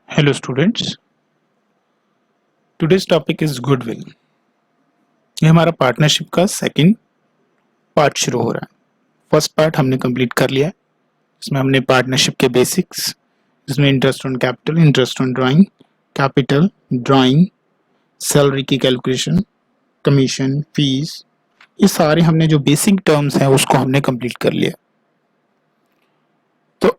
Hello students, today's topic is goodwill. ये हमारा partnership का सेकंड पार्ट शुरू हो रहा है. फर्स्ट पार्ट हमने कंप्लीट कर लिया है. इसमें हमने पार्टनरशिप के बेसिक्स, जिसमें interest on capital, interest on drawing, capital, drawing, salary की कैलकुलेशन, कमीशन, फीस, ये सारे हमने जो बेसिक टर्म्स हैं उसको हमने कंप्लीट कर लिया. तो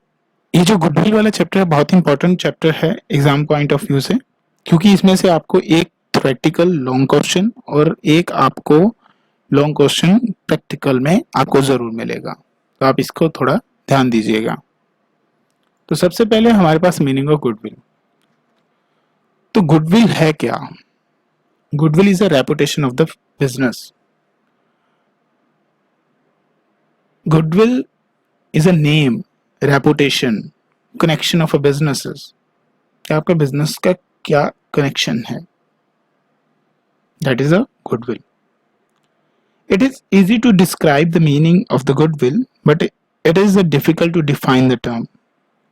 ये जो गुडविल वाला चैप्टर है बहुत इंपॉर्टेंट चैप्टर है एग्जाम पॉइंट ऑफ व्यू से, क्योंकि इसमें से आपको एक थ्योरेटिकल लॉन्ग क्वेश्चन और एक आपको लॉन्ग क्वेश्चन प्रैक्टिकल में आपको जरूर मिलेगा. तो आप इसको थोड़ा ध्यान दीजिएगा. तो सबसे पहले हमारे पास मीनिंग ऑफ गुडविल. तो गुडविल है क्या? Goodwill is a reputation of the business. Goodwill is a name, reputation, connection of a businesses. आपका बिजनेस का क्या कनेक्शन है? That is a goodwill. It is easy to describe the meaning of the goodwill, but it is difficult to define the term.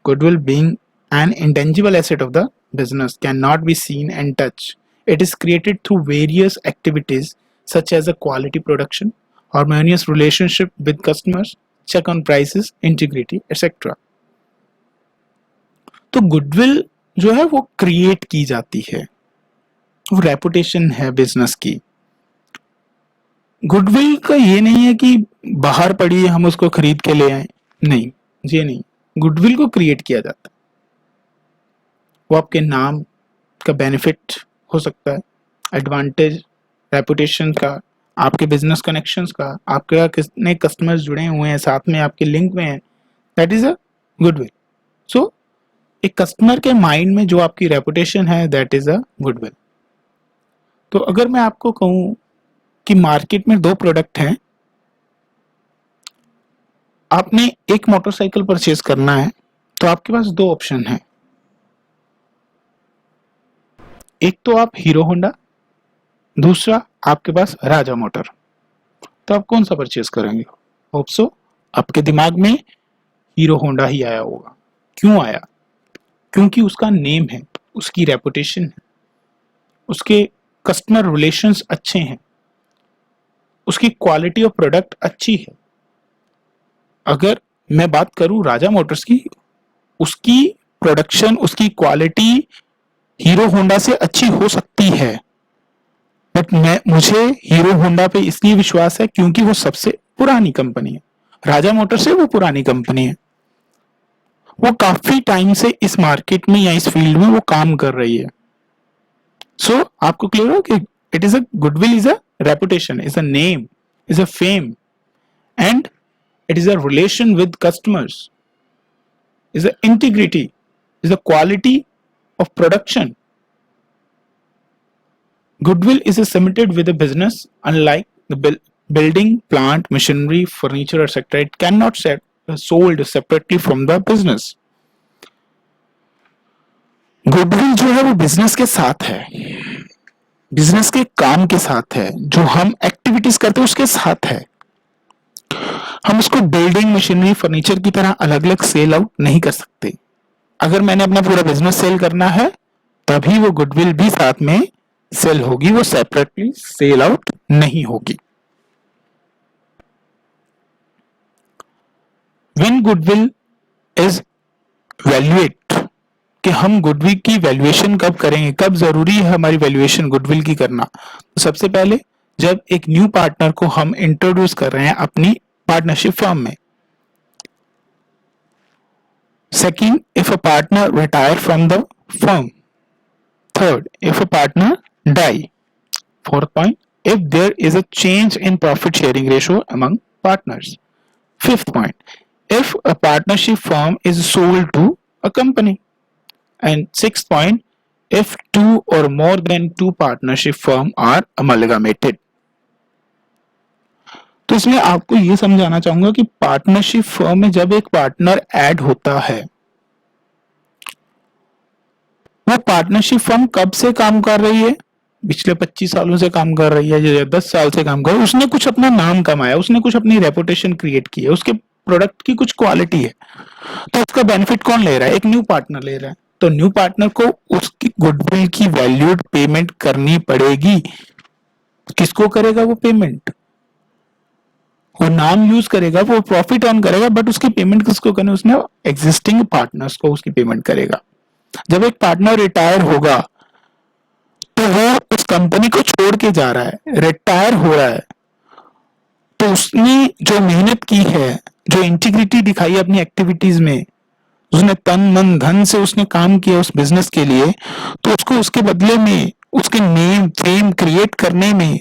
Goodwill, being an intangible asset of the business, cannot be seen and touched. It is created through various activities such as a quality production, harmonious relationship with customers, check on prices, integrity, etc. तो goodwill जो है वो create की जाती है, वो reputation है business की. गुडविल का ये नहीं है कि बाहर पड़ी है हम उसको खरीद के ले आए, नहीं, ये नहीं. गुडविल को क्रिएट किया जाता है. वो आपके नाम का बेनिफिट हो सकता है, एडवांटेज रेपुटेशन का, आपके बिजनेस कनेक्शंस का, आपके कितने कस्टमर्स जुड़े हुए हैं साथ में, आपके लिंक में है, दैट इज अ गुडविल. सो एक कस्टमर के माइंड में जो आपकी रेपुटेशन है, दैट इज अ गुडविल. तो अगर मैं आपको कहूं कि मार्केट में दो प्रोडक्ट हैं, आपने एक मोटरसाइकिल परचेज करना है, तो आपके पास दो ऑप्शन हैं. एक तो आप हीरो होंडा, दूसरा आपके पास राजा मोटर. तो आप कौन सा परचेज करेंगे? होप सो आपके दिमाग में हीरो होंडा ही आया होगा. क्यों आया? क्योंकि उसका नेम है, उसकी रेपुटेशन है, उसके कस्टमर रिलेशंस अच्छे हैं, उसकी क्वालिटी ऑफ प्रोडक्ट अच्छी है. अगर मैं बात करूं राजा मोटर्स की, उसकी प्रोडक्शन, उसकी क्वालिटी हीरो होंडा से अच्छी हो सकती है, बट मुझे हीरो होंडा पे इसलिए विश्वास है क्योंकि वो सबसे पुरानी कंपनी है. राजा मोटर्स है वो पुरानी कंपनी है, वो काफी टाइम से इस मार्केट में या इस फील्ड में वो काम कर रही है. सो आपको क्लियर हो कि it is a goodwill is a reputation, is a name, is a fame, and it is a relation with customers, is a integrity, is a quality of production. Goodwill is cemented with a business. Unlike the building, plant, machinery, furniture, etc., it cannot sold separately from the business. Goodwill जो है वो business के साथ है, business के काम के साथ है, जो हम एक्टिविटीज करते हैं उसके साथ है. हम उसको बिल्डिंग, मशीनरी, फर्नीचर की तरह अलग अलग सेल आउट नहीं कर सकते. अगर मैंने अपना पूरा बिजनेस सेल करना है तभी वो गुडविल भी साथ में सेल होगी, वो सेपरेटली सेल आउट नहीं होगी. व्हेन गुडविल इज वैल्यूएट, कि हम गुडविल की वैल्यूएशन कब करेंगे, कब जरूरी है हमारी वैल्यूएशन गुडविल की करना? तो सबसे पहले जब एक न्यू पार्टनर को हम इंट्रोड्यूस कर रहे हैं अपनी पार्टनरशिप फर्म में. Second, if a partner retire from the firm. Third, if a partner die. Fourth point, if there is a change in profit sharing ratio among partners. Fifth point, if a partnership firm is sold to a company. And sixth point, if two or more than two partnership firm are amalgamated. तो इसमें आपको ये समझाना चाहूंगा कि partnership firm में जब एक पार्टनर ऐड होता है, वो पार्टनरशिप फर्म कब से काम कर रही है? पिछले 25 सालों से काम कर रही है या 10 साल से काम कर रही है. उसने कुछ अपना नाम कमाया, उसने कुछ अपनी रेपुटेशन क्रिएट की है, उसके प्रोडक्ट की कुछ क्वालिटी है, तो उसका बेनिफिट कौन ले रहा है? एक न्यू पार्टनर ले रहा है. तो न्यू पार्टनर को उसकी गुडविल की वैल्यूड पेमेंट करनी पड़ेगी। किसको करेगा वो पेमेंट? वो नाम यूज करेगा, वो प्रॉफिट अर्न करेगा, बट उसकी पेमेंट किसको करनी? उसने एग्जिस्टिंग पार्टनर्स को उसकी पेमेंट करेगा। जब एक पार्टनर रिटायर होगा तो वो उस कंपनी को छोड़ के जा रहा है, रिटायर हो रहा है, तो उसने जो मेहनत की है, जो इंटीग्रिटी दिखाई है अपनी एक्टिविटीज में, उसने तन मन धन से उसने काम किया उस बिजनेस के लिए, तो उसको उसके बदले में उसके नेम फेम क्रिएट करने में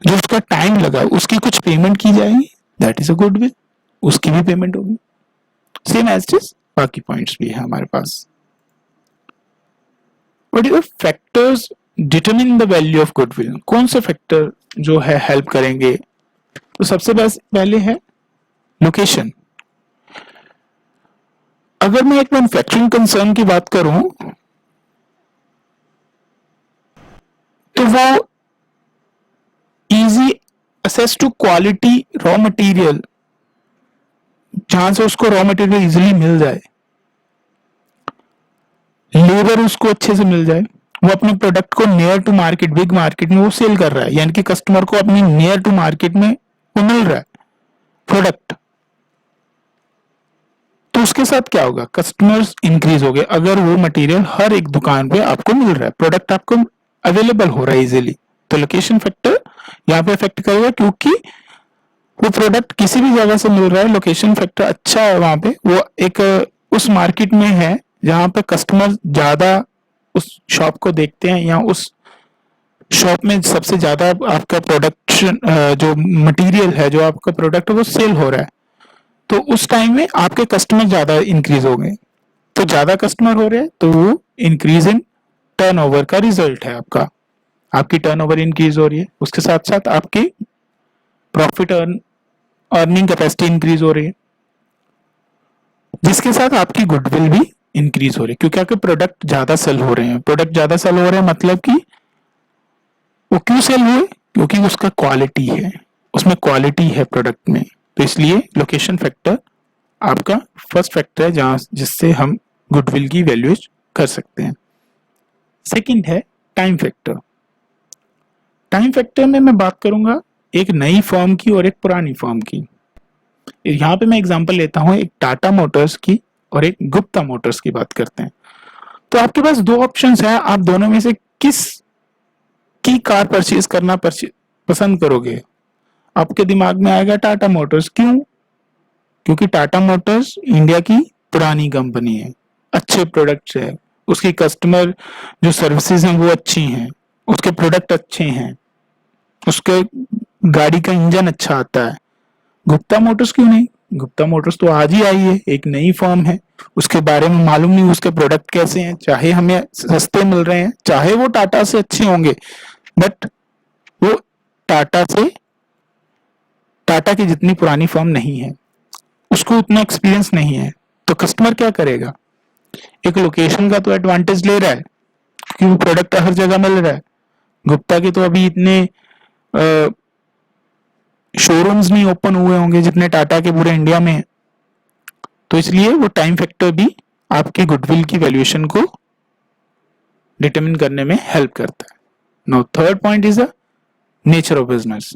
जो उसका टाइम लगा उसकी कुछ पेमेंट की जाएगी। दैट इज अ गुडविल, उसकी भी पेमेंट होगी। सेम एज इट इज बाकी पॉइंट्स भी है हमारे पास। What are factors determine the value of goodwill? कौन से फैक्टर जो है हेल्प करेंगे? तो सबसे पहले है लोकेशन। अगर मैं एक मैन्युफैक्चरिंग कंसर्न की बात करूं तो वो easy access to quality raw material, जहां से उसको रॉ मटेरियल इजीली मिल जाए, लेबर उसको अच्छे से मिल जाए, वो अपने प्रोडक्ट को near to market, big market में वो सेल कर रहा है, यानी कि कस्टमर को अपनी नियर टू मार्केट में वो मिल रहा है प्रोडक्ट। तो उसके साथ क्या होगा? कस्टमर्स इंक्रीज हो गए। अगर वो मटेरियल हर एक दुकान पे आपको मिल रहा है, प्रोडक्ट आपको अवेलेबल हो रहा है इजीली, तो लोकेशन फैक्टर यहाँ पे इफेक्ट करेगा, क्योंकि वो प्रोडक्ट किसी भी जगह से मिल रहा है, लोकेशन फैक्टर अच्छा है वहां पे, वो एक उस मार्केट में है जहां पे कस्टमर ज्यादा उस शॉप को देखते हैं, या उस शॉप में सबसे ज्यादा आपका प्रोडक्शन जो मटेरियल है, जो आपका प्रोडक्ट है वो सेल हो रहा है, तो उस टाइम में आपके कस्टमर ज्यादा इंक्रीज हो गए। तो ज्यादा कस्टमर हो रहे हैं तो वो इंक्रीज इन टर्नओवर का रिजल्ट है आपका। आपकी टर्नओवर इंक्रीज हो रही है, उसके साथ साथ आपकी प्रॉफिट अर्निंग कैपेसिटी इंक्रीज हो रही है, जिसके साथ आपकी गुडविल भी इंक्रीज हो रही है, क्योंकि आपके प्रोडक्ट ज्यादा सेल हो रहे हैं। प्रोडक्ट ज्यादा सेल हो रहे हैं मतलब कि वो क्यों सेल हुए? क्योंकि उसका क्वालिटी है, उसमें क्वालिटी है प्रोडक्ट में, तो इसलिए लोकेशन फैक्टर आपका फर्स्ट फैक्टर है जहां जिससे हम गुडविल की वैल्यूज कर सकते हैं। सेकंड है टाइम फैक्टर। टाइम फैक्टर में मैं बात करूंगा एक नई फर्म की और एक पुरानी फर्म की। यहाँ पे मैं एग्जांपल लेता हूँ एक टाटा मोटर्स की और एक गुप्ता मोटर्स की बात करते हैं। तो आपके पास दो ऑप्शंस हैं, आप दोनों में से किस की कार परचेज करना पसंद करोगे? आपके दिमाग में आएगा टाटा मोटर्स। क्यों? क्योंकि टाटा मोटर्स इंडिया की पुरानी कंपनी है, अच्छे प्रोडक्ट्स है, उसकी कस्टमर जो सर्विसेज हैं वो अच्छी हैं, उसके प्रोडक्ट अच्छे हैं, उसके गाड़ी का इंजन अच्छा आता है। गुप्ता मोटर्स क्यों नहीं? गुप्ता मोटर्स तो आज ही आई है, एक नई फर्म है, उसके बारे में मालूम नहीं उसके प्रोडक्ट कैसे हैं, चाहे हमें सस्ते मिल रहे हैं, चाहे वो टाटा से अच्छे होंगे, बट वो टाटा की जितनी पुरानी फर्म नहीं है, उसको उतना एक्सपीरियंस नहीं है। तो कस्टमर क्या करेगा? एक लोकेशन का तो एडवांटेज ले रहा है क्योंकि वो प्रोडक्ट हर जगह मिल रहा है। गुप्ता के तो अभी इतने शोरूम्स नहीं ओपन हुए होंगे जितने टाटा के पूरे इंडिया में, तो इसलिए वो टाइम फैक्टर भी आपके गुडविल की वैल्यूएशन को डिटरमिन करने में हेल्प करता है। Now third point is the nature of business.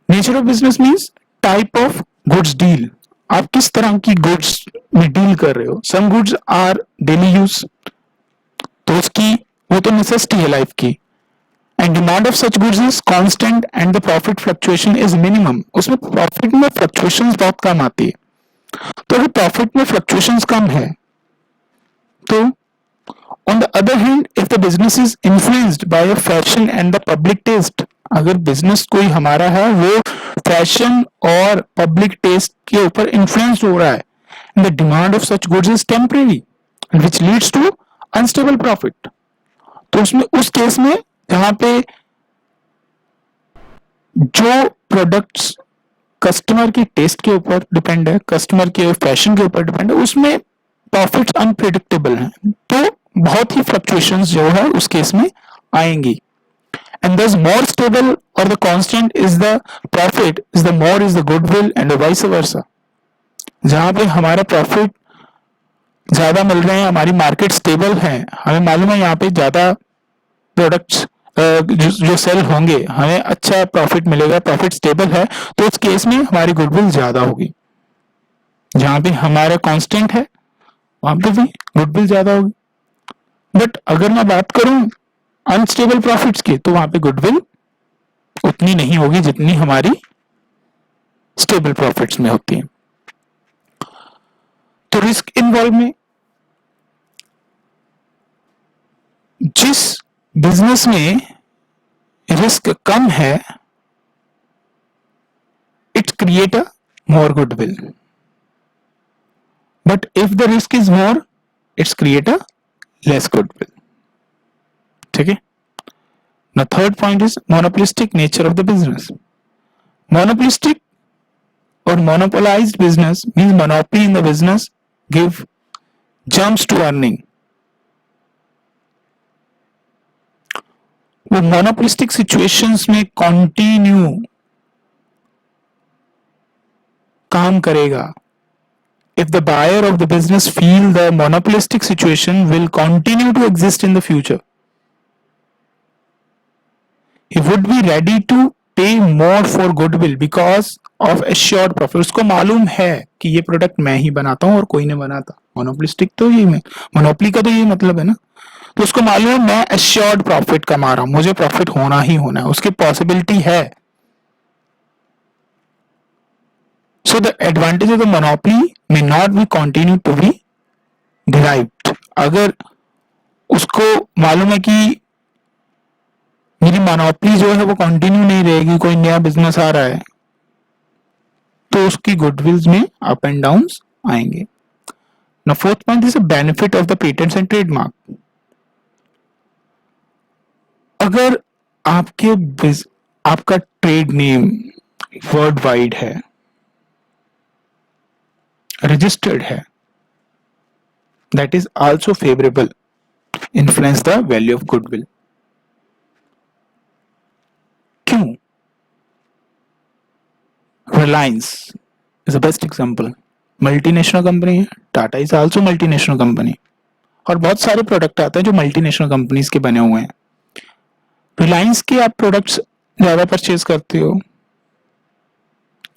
Nature of business means type of goods deal, आप किस तरह की गुड्स में डील कर रहे हो। Some goods are daily use, तो उसकी वो तो नेसेसिटी है लाइफ की, and demand of such goods is constant and the profit fluctuation is minimum. उसमें प्रॉफिट में फ्लक्चुएशंस बहुत कम आती है। तो अगर प्रॉफिट में फ्लक्चुएशंस कम है तो on the other hand if the business is influenced by a fashion and the public taste, अगर बिजनेस कोई हमारा है वो फैशन और पब्लिक टेस्ट के ऊपर इन्फ्लुएंस हो रहा है, and the demand of such goods is temporary which leads to unstable profit, तो उसमें उस केस में जहां पे जो प्रोडक्ट्स कस्टमर की टेस्ट के ऊपर डिपेंड है, कस्टमर के फैशन के ऊपर डिपेंड है, उसमें प्रॉफिट्स अनप्रेडिक्टेबल हैं, तो बहुत ही फ्लक्चुएशंस जो है उस केस में आएंगी। And thus more stable or the constant is the profit is the more is the goodwill and vice versa। जहां पे हमारा प्रॉफिट ज्यादा मिल रहे हैं, हमारी मार्केट स्टेबल है, हमें मालूम है यहाँ पे ज्यादा प्रोडक्ट्स जो सेल होंगे, हमें अच्छा प्रॉफिट मिलेगा, प्रॉफिट स्टेबल है, तो उस केस में हमारी गुडविल ज्यादा होगी। जहां पे हमारा कांस्टेंट है वहां पे भी गुडविल ज्यादा होगी। बट अगर मैं बात करूं अनस्टेबल प्रॉफिट्स की, तो वहां पे गुडविल उतनी नहीं होगी जितनी हमारी स्टेबल प्रॉफिट्स में होती है। तो रिस्क इन्वॉल्व में, जिस बिजनेस में रिस्क कम है, it's create a more goodwill, but if the risk is more, it's create a less goodwill. ठीक है। Now third point is monopolistic nature of the business. Monopolistic or monopolized business means monopoly in the business give jumps to earning. वो monopolistic situations में continue काम करेगा। If the buyer of the business feel the monopolistic situation will continue to exist in the future, he would be ready to pay more for goodwill because of assured profit. उसको मालूम है कि ये product मैं ही बनाता हूँ और कोई नहीं बनाता। मोनोपोलिस्टिक तो ये मोनोपोली का तो ये मतलब है ना। तो उसको मालूम है मैं assured प्रॉफिट कमा रहा हूँ, मुझे प्रॉफिट होना ही होना है, उसकी पॉसिबिलिटी है। So the advantage of the monopoly may not be continue to be derived. अगर उसको मालूम है कि मेरी मोनोपोली जो है वो कंटिन्यू नहीं रहेगी, कोई नया बिजनेस आ रहा है, तो उसकी गुडविल्स में अप एंड डाउन्स आएंगे। Now fourth point is a benefit of the patents and trademark. अगर आपका ट्रेड नेम वर्ल्ड वाइड है, रजिस्टर्ड है, that is also favorable influence the value of goodwill. क्यों? Reliance is the best example. Multinational company है, Tata is also multinational company, और बहुत सारे product आते हैं जो मल्टीनेशनल कंपनीज के बने हुए हैं। रिलायंस के आप प्रोडक्ट्स ज्यादा परचेज करते हो,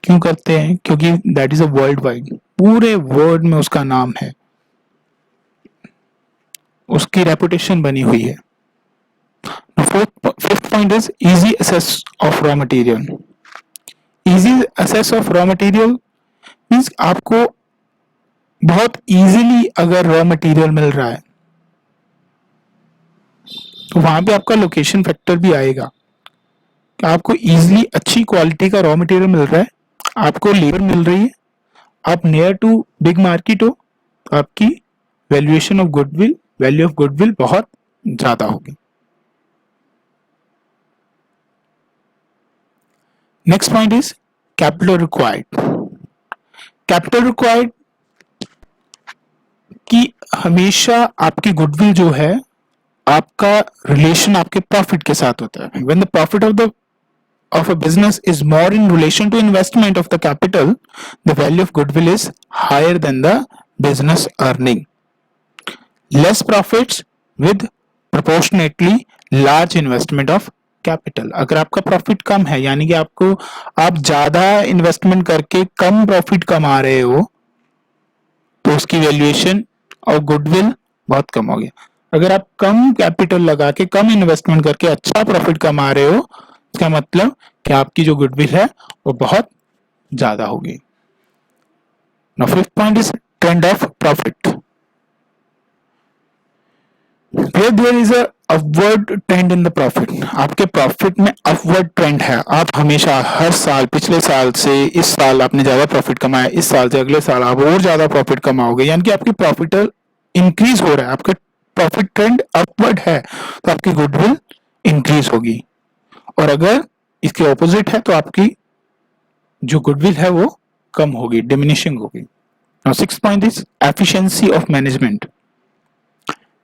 क्यों करते हैं? क्योंकि that is a world wide, पूरे वर्ल्ड में उसका नाम है, उसकी रेपुटेशन बनी हुई है। Fifth point is easy access of raw material. Easy access of raw material means आपको बहुत इजीली अगर रॉ मटेरियल मिल रहा है, तो वहां पे आपका लोकेशन फैक्टर भी आएगा कि आपको इजीली अच्छी क्वालिटी का रॉ मटेरियल मिल रहा है, आपको लेबर मिल रही है, आप नियर टू बिग मार्केट हो, तो आपकी valuation of goodwill, value of goodwill बहुत ज्यादा होगी। Next point is capital required. Capital required कि हमेशा आपकी गुडविल जो है, आपका रिलेशन आपके प्रॉफिट के साथ होता है। When the profit of a business is more in relation to investment of the capital, the value of goodwill is higher than the business earning. Less profits with proportionately large investment of capital. अगर आपका profit कम है, यानी कि आप ज्यादा investment करके कम profit कमा रहे हो, तो उसकी वैल्यूएशन और गुडविल बहुत कम हो गया। अगर आप कम कैपिटल लगा के कम इन्वेस्टमेंट करके अच्छा प्रॉफिट कमा रहे हो, इसका मतलब कि आपकी जो गुडविल है वो बहुत ज्यादा होगी। Now fifth point is trend of profit. Where there is a upward trend in the profit, आपके प्रॉफिट में अपवर्ड ट्रेंड है, आप हमेशा हर साल, पिछले साल से इस साल आपने ज्यादा प्रॉफिट कमाया, इस साल से अगले साल आप और ज्यादा प्रॉफिट कमाओगे, यानी कि आपकी प्रॉफिट इंक्रीज हो रहा है, आपका प्रॉफिट ट्रेंड अपवर्ड है, तो आपकी गुडविल इंक्रीज होगी। और अगर इसके ऑपोजिट है तो आपकी जो गुडविल है वो कम होगी, डिमिनिशिंग होगी। Now sixth point is efficiency of management.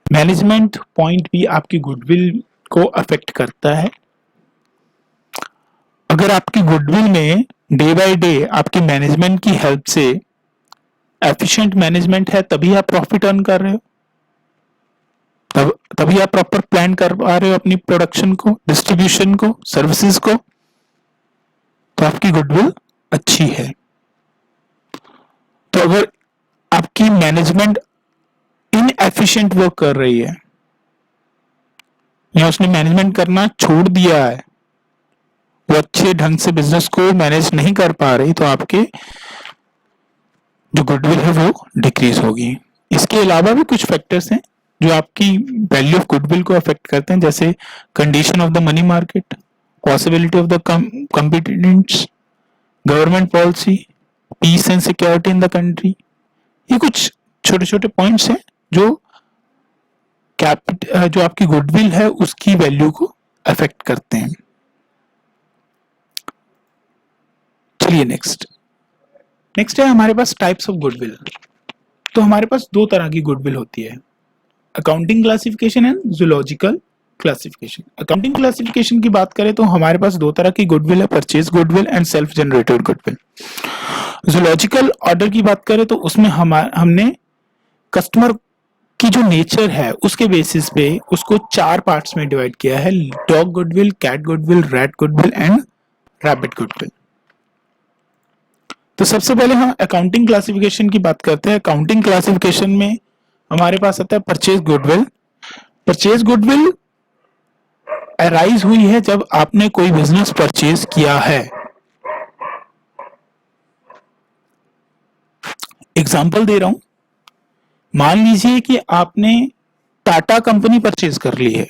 Management point भी आपकी गुडविल को अफेक्ट करता है। अगर आपकी गुडविल में डे बाय डे आपकी मैनेजमेंट की हेल्प से एफिशिएंट मैनेजमेंट है तभी आप प्रॉफिट अर्न कर रहे हो, तभी आप प्रॉपर प्लान कर पा रहे हो अपनी प्रोडक्शन को, डिस्ट्रीब्यूशन को, सर्विसेज को, तो आपकी गुडविल अच्छी है। तो अगर आपकी मैनेजमेंट इनएफिशिएंट वर्क कर रही है या उसने मैनेजमेंट करना छोड़ दिया है, वो अच्छे ढंग से बिजनेस को मैनेज नहीं कर पा रही, तो आपके जो गुडविल है वो डिक्रीज होगी। इसके अलावा भी कुछ फैक्टर्स हैं जो आपकी वैल्यू ऑफ गुडविल को अफेक्ट करते हैं, जैसे condition of the money market, possibility of the competitors, government policy, peace and security in the country. ये कुछ छोटे छोटे पॉइंट्स हैं जो जो आपकी गुडविल है उसकी वैल्यू को अफेक्ट करते हैं। चलिए नेक्स्ट है हमारे पास टाइप्स ऑफ गुडविल। तो हमारे पास दो तरह की गुडविल होती है, accounting classification and zoological classification. Accounting classification की बात करें तो हमारे पास दो तरह की गुडविल है, purchase goodwill and self generated goodwill. Zoological order की बात करें तो उसमें हमने कस्टमर की जो नेचर है उसके बेसिस पे उसको 4 पार्ट्स में डिवाइड किया है, dog goodwill, cat goodwill, rat goodwill and rabbit goodwill. तो सबसे पहले हम अकाउंटिंग क्लासिफिकेशन की बात करते हैं। अकाउंटिंग क्लासिफिकेशन में हमारे पास आता है purchase goodwill. Purchase goodwill arise हुई है जब आपने कोई बिजनेस परचेज किया है। एग्जाम्पल दे रहा हूं, मान लीजिए कि आपने टाटा कंपनी परचेज कर ली है,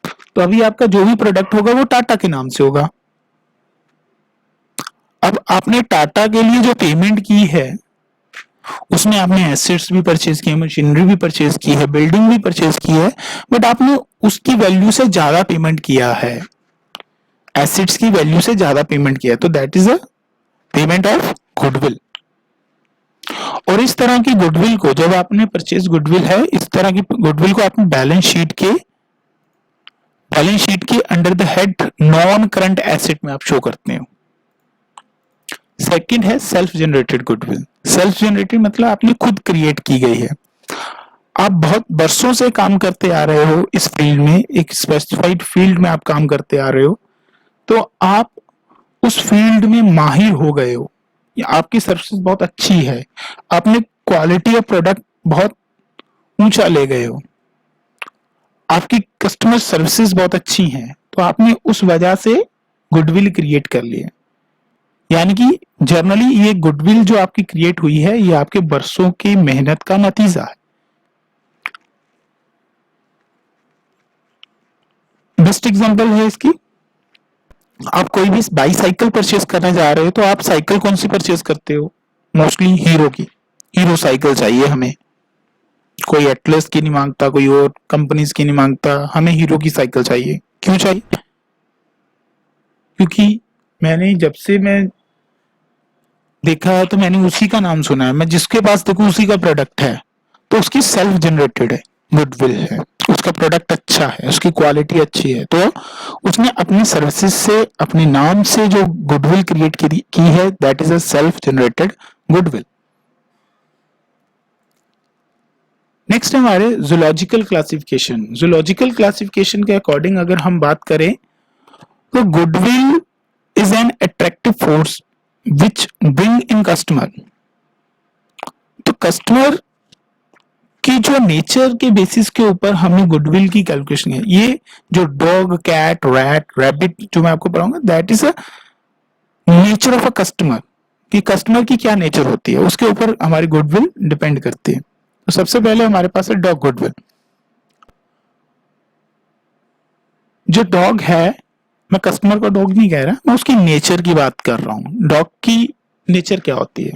तो अभी आपका जो भी प्रोडक्ट होगा वो टाटा के नाम से होगा। अब आपने टाटा के लिए जो पेमेंट की है उसमें आपने एसेट्स भी परचेज किए, मशीनरी भी परचेज की है, बिल्डिंग भी परचेज की है, बट आपने उसकी वैल्यू से ज्यादा पेमेंट किया है, एसेट्स की वैल्यू से ज्यादा पेमेंट किया है, तो that is a payment of goodwill. और इस तरह की गुडविल को जब आपने परचेज गुडविल है, इस तरह की गुडविल को आपने बैलेंस शीट के under the head non current asset में आप शो करते हो। सेकंड है self generated goodwill. Self generated मतलब आपने खुद क्रिएट की गई है, आप बहुत बरसों से काम करते आ रहे हो इस फील्ड में, एक स्पेसिफाइड फील्ड में आप काम करते आ रहे हो, तो आप उस फील्ड में माहिर हो गए हो, आपकी सर्विस बहुत अच्छी है, आपने क्वालिटी ऑफ प्रोडक्ट बहुत ऊंचा ले गए हो, आपकी कस्टमर सर्विसेज बहुत अच्छी हैं, तो आपने उस वजह से गुडविल क्रिएट कर ली है। यानी कि जनरली ये गुडविल जो आपकी क्रिएट हुई है ये आपके बरसों की मेहनत का नतीजा है। बेस्ट एग्जांपल है इसकी, आप कोई भी बाईसाइकिल परचेज करने जा रहे हो तो आप साइकिल कौन सी परचेज करते हो? मोस्टली हीरो की, हीरो साइकिल चाहिए हमें, कोई एटलस की नहीं मांगता, कोई और कंपनीज की नहीं मांगता, हमें हीरो की साइकिल चाहिए। क्यों चाहिए? क्योंकि मैंने जब से मैं देखा है तो मैंने उसी का नाम सुना है, मैं जिसके पास देखूं उसी का प्रोडक्ट है, तो उसकी सेल्फ जनरेटेड है गुडविल है, उसका प्रोडक्ट अच्छा है, उसकी क्वालिटी अच्छी है, तो उसने अपनी सर्विसेज से, अपने नाम से जो गुडविल क्रिएट की है, that is a self generated goodwill. Next है हमारे जूलॉजिकल क्लासिफिकेशन। जूलॉजिकल क्लासिफिकेशन के अकॉर्डिंग अगर हम बात करें तो goodwill is an attractive force which bring in customer. तो कस्टमर की जो नेचर के बेसिस के ऊपर हमने गुडविल की कैलकुलेशन है। ये जो डॉग, कैट, रैट, रैबिट जो मैं आपको पढ़ाऊंगा, that is a nature of a customer, कि कस्टमर की क्या नेचर होती है उसके ऊपर हमारी गुडविल डिपेंड करती है। तो सबसे पहले हमारे पास है डॉग गुडविल। जो डॉग है, मैं कस्टमर का डॉग नहीं कह रहा, मैं उसकी नेचर की बात कर रहा हूं। डॉग की नेचर क्या होती है?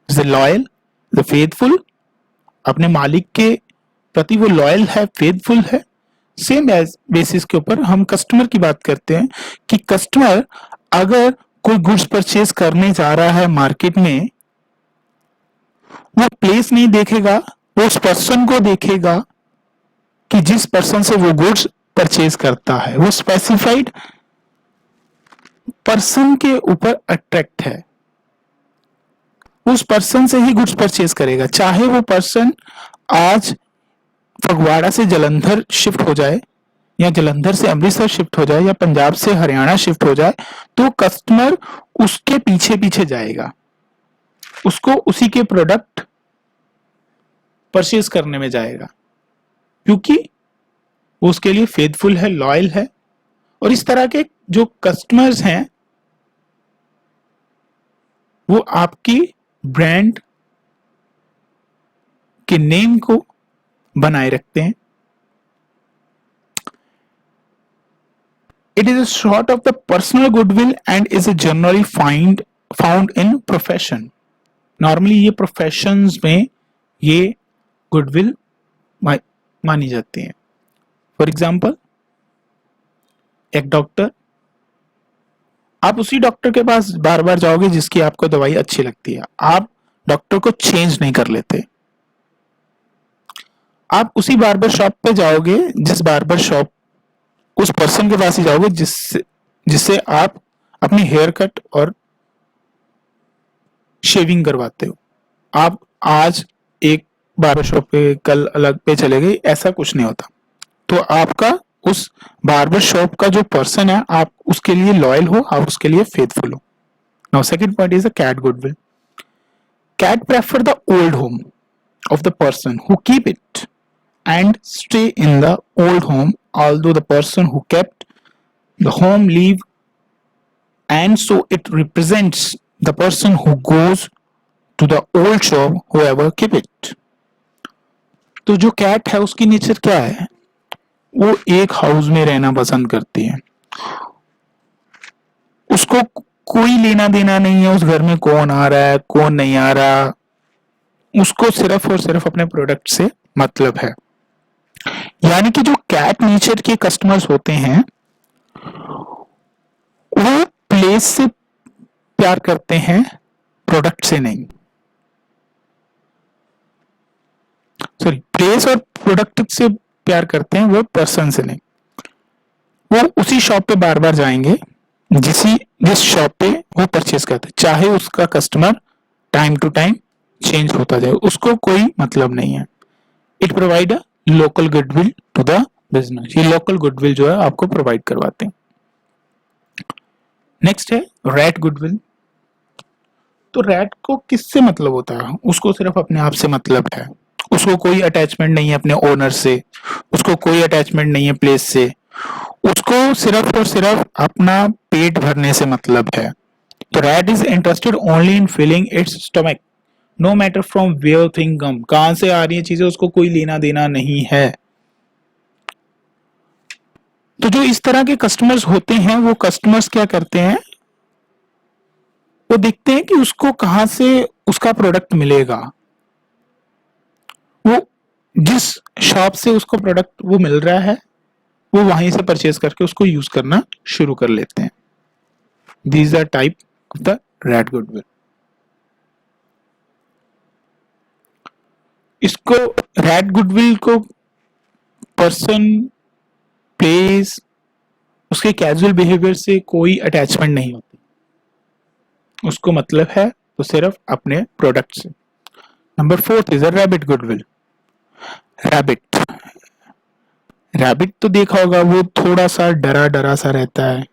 इज लॉयल, द फेथफुल, अपने मालिक के प्रति वो लॉयल है, फेथफुल है। सेम बेसिस के ऊपर हम कस्टमर की बात करते हैं कि कस्टमर अगर कोई गुड्स परचेज करने जा रहा है मार्केट में, वो प्लेस नहीं देखेगा, वो उस पर्सन को देखेगा कि जिस पर्सन से वो गुड्स परचेज करता है, वो स्पेसिफाइड पर्सन के ऊपर अट्रैक्ट है, उस पर्सन से ही गुड्स परचेज करेगा, चाहे वो पर्सन आज फगवाड़ा से जलंधर शिफ्ट हो जाए या जलंधर से अमृतसर शिफ्ट हो जाए या पंजाब से हरियाणा शिफ्ट हो जाए, तो कस्टमर उसके पीछे पीछे जाएगा, उसको उसी के प्रोडक्ट परचेज करने में जाएगा, क्योंकि वो उसके लिए फेथफुल है, लॉयल है। और इस तरह के जो कस्टमर्स हैं वो आपकी ब्रांड के नेम को बनाए रखते हैं। It is a sort of the personal goodwill and is generally found in profession. Normally ये professions में ये goodwill मानी जाती है। For example, एक डॉक्टर, आप उसी डॉक्टर के पास बार बार जाओगे जिसकी आपको दवाई अच्छी लगती है, आप डॉक्टर को चेंज नहीं कर लेते। आप उसी बार्बर शॉप पे जाओगे, जिस बार्बर शॉप उस पर्सन के पास ही जाओगे जिससे आप अपनी हेयर कट और शेविंग करवाते हो। आप आज एक बार्बर शॉप पे कल अलग पे चले गए, ऐसा कुछ नहीं होता। तो आपका उस बार्बर शॉप का जो पर्सन है, आप उसके लिए लॉयल हो, आप उसके लिए फेथफुल हो। Now second point is a cat goodwill. Cat prefer the old home of the person who keep it and stay in the old home, although the person who kept the home leave, and so it represents the person who goes to the old shop whoever keep it. तो जो cat है उसकी nature क्या है, वो एक house में रहना पसंद करती है, उसको कोई लेना देना नहीं है उस घर में कौन आ रहा है कौन नहीं आ रहा, उसको सिर्फ और सिर्फ अपने प्रोडक्ट से मतलब है। यानी कि जो कैट नेचर के कस्टमर्स होते हैं वो प्लेस से प्यार करते हैं, प्रोडक्ट से नहीं। सॉरी, प्लेस और प्रोडक्ट से प्यार करते हैं, वो पर्सन से नहीं। वो उसी शॉप पे बार बार जाएंगे जिस शॉप पे वो परचेज करते हैं, चाहे उसका customer time to time change होता जाए, उसको कोई मतलब नहीं है। It provide a local goodwill to the business. ये लोकल गुडविल जो है आपको प्रोवाइड करवाते हैं। नेक्स्ट है रैट गुडविल। तो रैट को किससे मतलब होता है, उसको सिर्फ अपने आप से मतलब है, उसको कोई अटैचमेंट नहीं है अपने ओनर से, उसको कोई अटैचमेंट नहीं है प्लेस से, उसको सिर्फ और सिर्फ अपना पेट भरने से मतलब है। तो rat is interested only in filling its stomach, no matter from where thing come, कहां से आ रही है चीजें उसको कोई लेना देना नहीं है। तो जो इस तरह के कस्टमर्स होते हैं वो कस्टमर्स क्या करते हैं, वो देखते हैं कि उसको कहां से उसका प्रोडक्ट मिलेगा, वो जिस शॉप से उसको प्रोडक्ट वो मिल रहा है वो वहीं से परचेज करके उसको यूज करना शुरू कर लेते हैं। These are type of the rat goodwill. इसको रैट गुडविल को पर्सन, प्लेस, उसके कैजुअल बिहेवियर से कोई अटैचमेंट नहीं होती, उसको मतलब है तो सिर्फ अपने प्रोडक्ट से। Number 4 is a rabbit goodwill. Rabbit तो देखा होगा, वो थोड़ा सा डरा डरा सा रहता है,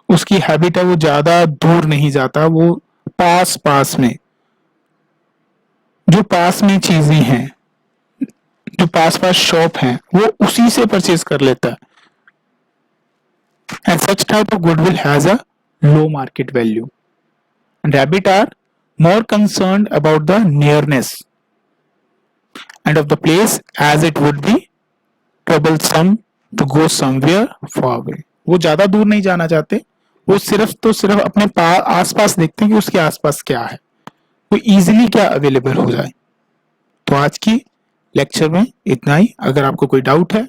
उसकी हैबिट है वो ज्यादा दूर नहीं जाता, वो पास पास में जो पास में चीजें हैं, जो पास पास शॉप है, वो उसी से परचेज कर लेता है। And such type of goodwill has a low market value. And rabbit are more concerned about the nearness and of the place, as it would be troublesome to go somewhere far away. वो ज्यादा दूर नहीं जाना चाहते, वो सिर्फ तो सिर्फ अपने आसपास देखते हैं कि उसके आसपास क्या है, वो इजीली क्या अवेलेबल हो जाए। तो आज की लेक्चर में इतना ही। अगर आपको कोई डाउट है,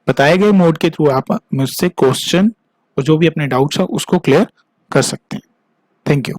बताए गए मोड के थ्रू आप मुझसे क्वेश्चन और जो भी अपने डाउट्स है उसको क्लियर कर सकते हैं। Thank you.